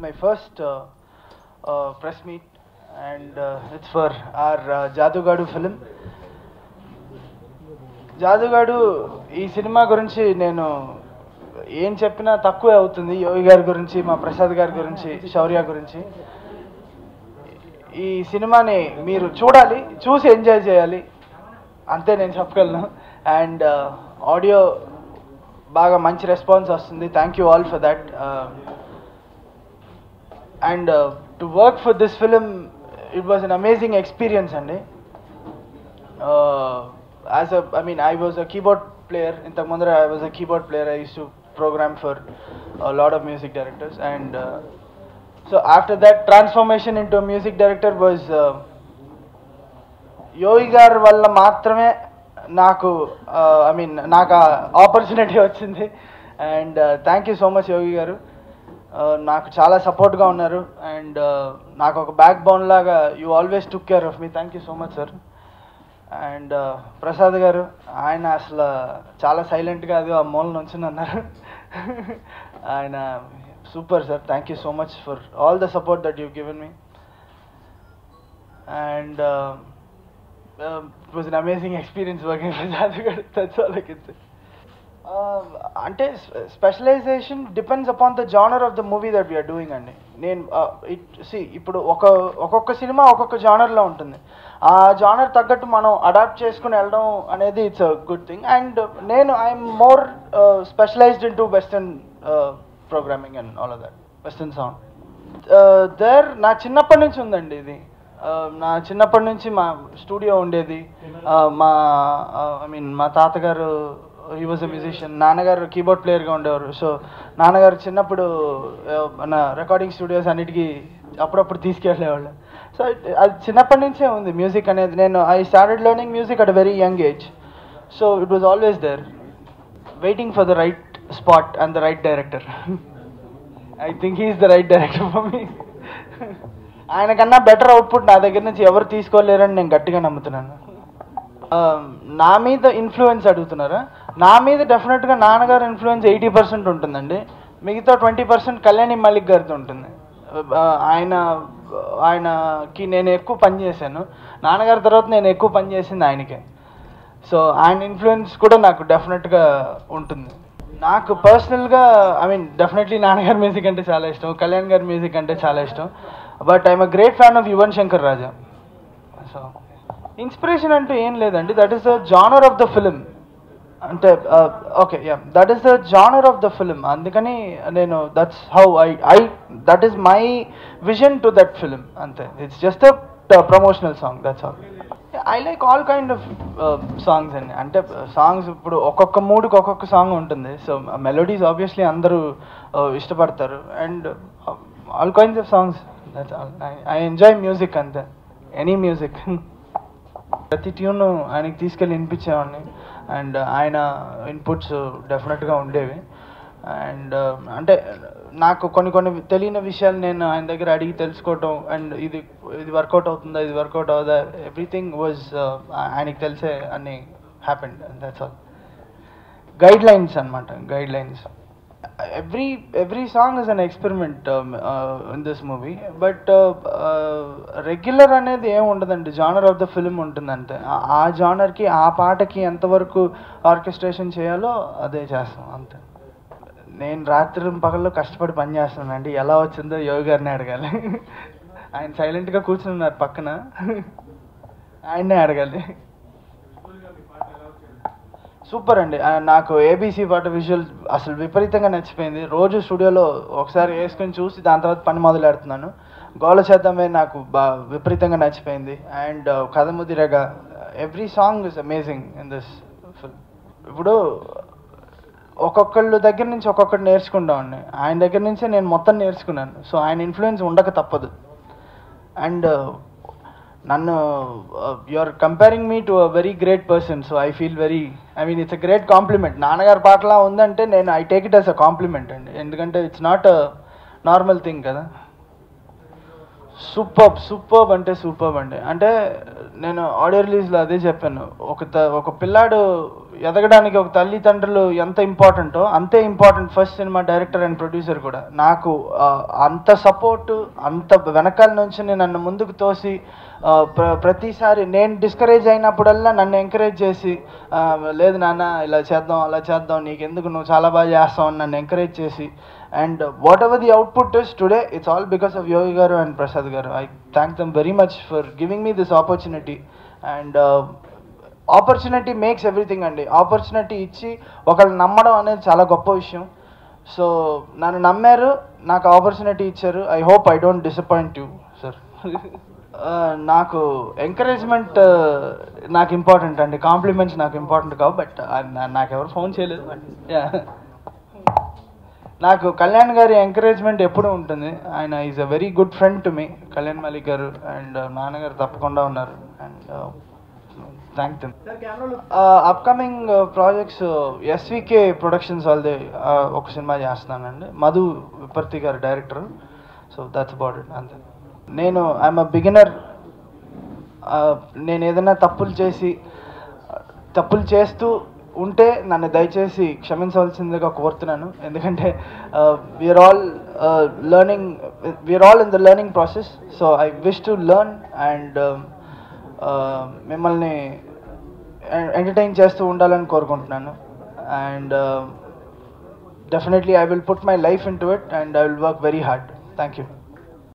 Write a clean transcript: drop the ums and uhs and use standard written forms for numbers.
my first press meet, and it's for our Jadugadu film. జాదుగాడు ఈ cinema గురించి నేను ఏం చెప్పినా తక్కువే అవుతుంది. యోగి గారి గురించి, మా ప్రసాద్ గారి గురించి, శౌర్య గురించి. ఈ సినిమాని మీరు చూడాలి, చూసి ఎంజాయ్ చేయాలి, అంతే నేను చెప్పగలను. అండ్ ఆడియో బాగా మంచి రెస్పాన్స్ వస్తుంది. Thank you all for that. And to work for this film, it was an amazing experience అండి. I was a keyboard player. Intaku mundara I was a keyboard player. I used to program for a lot of music directors, and so after that transformation into a music director was Yogi gar valla maatrame naaku opportunity vachindi. And thank you so much Yogi garu. నాకు చాలా సపోర్ట్గా ఉన్నారు, and నాకు ఒక back bone లాగా you always took care of me. Thank you so much sir. And Prasad గారు, ఆయన అసలు చాలా సైలెంట్గా అది ఆ మూల నుంచి అన్నారు. ఆయన super sir. Thank you so much for all the support that you given me. And it was an amazing experience working for Jadugadu. That's all I can say. అంటే specialization depends upon the genre of the movie that we're doing అండి. నేను ఇప్పుడు ఒక్కొక్క cinema ఒక్కొక్క జానర్లో ఉంటుంది. ఆ genre తగ్గట్టు మనం అడాప్ట్ చేసుకుని వెళ్ళడం అనేది it's a good thing. And నేను I'm more specialized in to western programming and all of that, western sound. నా చిన్నప్పటి నుంచి ఉందండి ఇది. నా చిన్నప్పటి నుంచి మా స్టూడియో ఉండేది. మా తాతగారు హీ వాజ్ అ మ్యూజిషియన్, నాన్నగారు కీబోర్డ్ ప్లేయర్గా ఉండేవారు. సో నాన్నగారు చిన్నప్పుడు మన రికార్డింగ్ స్టూడియోస్ అన్నిటికీ అప్పుడప్పుడు తీసుకెళ్ళేవాళ్ళు. సో అది చిన్నప్పటి నుంచే ఉంది మ్యూజిక్ అనేది. I started learning music at a very young age. So it was always there, waiting for the right spot and the right director. I think he is the right director for me. ఆయనకన్నా better output నా దగ్గర నుంచి ఎవరు తీసుకోలేరని నేను గట్టిగా నమ్ముతున్నాను. నా మీద ఇన్ఫ్లుయెన్స్ అడుగుతున్నారా? నా మీద డెఫినెట్గా నాన్నగారు ఇన్ఫ్లుయెన్స్ 80% ఉంటుందండి. మిగతా 20% కళ్యాణి మలిక్ గారితో ఉంటుంది. ఆయనకి నేను ఎక్కువ పని చేశాను. నాన్నగారి తర్వాత నేను ఎక్కువ పని చేసింది ఆయనకే. సో ఆయన ఇన్ఫ్లుయెన్స్ కూడా నాకు డెఫినెట్గా ఉంటుంది. నాకు పర్సనల్గా డెఫినెట్లీ నాన్నగారి మ్యూజిక్ అంటే చాలా ఇష్టం, కళ్యాణ్ గారి మ్యూజిక్ అంటే చాలా ఇష్టం. But I'm a great fan of Yuvan Shankar Raja. So inspiration అంటూ ఏం లేదండి. That is the genre of the film. అంటే okay, that is the genre of the film. అందుకని నేను that is my vision to that film, అంతే. It's just a promotional song, that's all. I like all kind of songs అండి. అంటే songs ఇప్పుడు ఒక్కొక్క మూడ్కి ఒక్కొక్క song ఉంటుంది. సో మెలోడీస్ ఆబ్వియస్లీ అందరూ ఇష్టపడతారు. And all kinds of songs, that's all. I enjoy music, అంతే. Any music. ప్రతి ట్యూన్ ఆయనకి తీసుకెళ్ళి వినిపించేవాడిని. అండ్ ఆయన ఇన్పుట్స్ డెఫినెట్గా ఉండేవి. అండ్ అంటే నాకు కొన్ని తెలియని విషయాలు నేను ఆయన దగ్గర అడిగి తెలుసుకోవటం, అండ్ ఇది వర్కౌట్ అవుతుందా, ఇది వర్కౌట్ అవుదా, ఎవ్రీథింగ్ వాజ్ ఆయనకి తెలిసే అన్ని happened. That's all. Guidelines అనమాట, guidelines. every song is an experiment in this movie, but regular అనేది ఏం ఉండదండి. జానర్ ఆఫ్ ద ఫిల్మ్ ఉంటుంది అంతే. ఆ జానర్కి ఆ పాటకి ఎంతవరకు ఆర్కెస్ట్రేషన్ చేయాలో అదే చేస్తాం, అంతే. నేను రాత్రి పగల్లో కష్టపడి పని చేస్తున్నానండి. ఎలా వచ్చిందో యోగి గారిని అడగాలి. ఆయన సైలెంట్గా కూర్చుని ఉన్నారు పక్కన, ఆయన్నే అడగాలి. సూపర్ అండి. నాకు ఏబీసీ పాట విజువల్ అసలు విపరీతంగా నచ్చిపోయింది. రోజు స్టూడియోలో ఒకసారి వేసుకొని చూసి దాని తర్వాత పని మొదలెడుతున్నాను. గోల చేద్దామే నాకు విపరీతంగా నచ్చిపోయింది. అండ్ కథ ముదిరగా, every song is amazing in this film. ఇప్పుడు ఒక్కొక్కళ్ళ దగ్గర నుంచి ఒక్కొక్కటి నేర్చుకుంటామండి. ఆయన దగ్గర నుంచే నేను మొత్తం నేర్చుకున్నాను. సో ఆయన ఇన్ఫ్లుయెన్స్ ఉండక తప్పదు. అండ్ నన్ను you are comparing me to a very great person. So I feel it's a great compliment. నాన్నగారి పాటలా ఉందంటే నేను I take it as a compliment అండి. ఎందుకంటే it's not a normal thing కదా. సూపర్బ్ అంటే సూపర్బ్ అండి. అంటే నేను ఆడియో రిలీజ్లో అదే చెప్పాను. ఒక పిల్లాడు ఎదగడానికి ఒక తల్లిదండ్రులు ఎంత ఇంపార్టెంటో అంతే important first cinema director and producer కూడా. నాకు అంత సపోర్టు, అంత వెనకాల నుంచి నన్ను ముందుకు తోసి ప్రతిసారి నేను డిస్కరేజ్ అయినప్పుడల్లా నన్ను ఎంకరేజ్ చేసి, లేదు నాన్న ఇలా చేద్దాం అలా చేద్దాం, నీకెందుకు, నువ్వు చాలా బాగా చేస్తావు అని నన్ను ఎంకరేజ్ చేసి, and whatever the output is today, it's all because of Yogi garu and Prasad garu. I thank them very much for giving me this opportunity. And opportunity makes everything అండి. ఆపర్చునిటీ ఇచ్చి ఒకళ్ళు నమ్మడం అనేది చాలా గొప్ప విషయం. సో నన్ను నమ్మారు, నాకు ఆపర్చునిటీ ఇచ్చారు. I hope I don't disappoint you sir. నాకు ఎంకరేజ్మెంట్ నాకు ఇంపార్టెంట్ అండి, కాంప్లిమెంట్స్ నాకు ఇంపార్టెంట్ కావు. బట్ నాకు ఎవరు ఫోన్ చేయలేదు. బట్ నాకు కళ్యాణ్ గారి ఎంకరేజ్మెంట్ ఎప్పుడూ ఉంటుంది. ఆయన is a very good friend to me, Kalyan Malik garu. And నాన్నగారు తప్పకుండా ఉన్నారు. And thank them. Upcoming projects SVK productions వాళ్ళది ఒక సినిమా చేస్తున్నానండి, Madhu Viparthi garu director. So that's about it. అంతే. నేను ఐఎమ్ అ బిగినర్. నేను ఏదైనా తప్పులు చేస్తూ ఉంటే నన్ను దయచేసి క్షమించవలసిందిగా కోరుతున్నాను. ఎందుకంటే we are all in the learning process. So I wish to learn and మిమ్మల్ని ఎంటర్టైన్ చేస్తూ ఉండాలని కోరుకుంటున్నాను. And definitely I will put my life into it and I will work very hard. Thank you.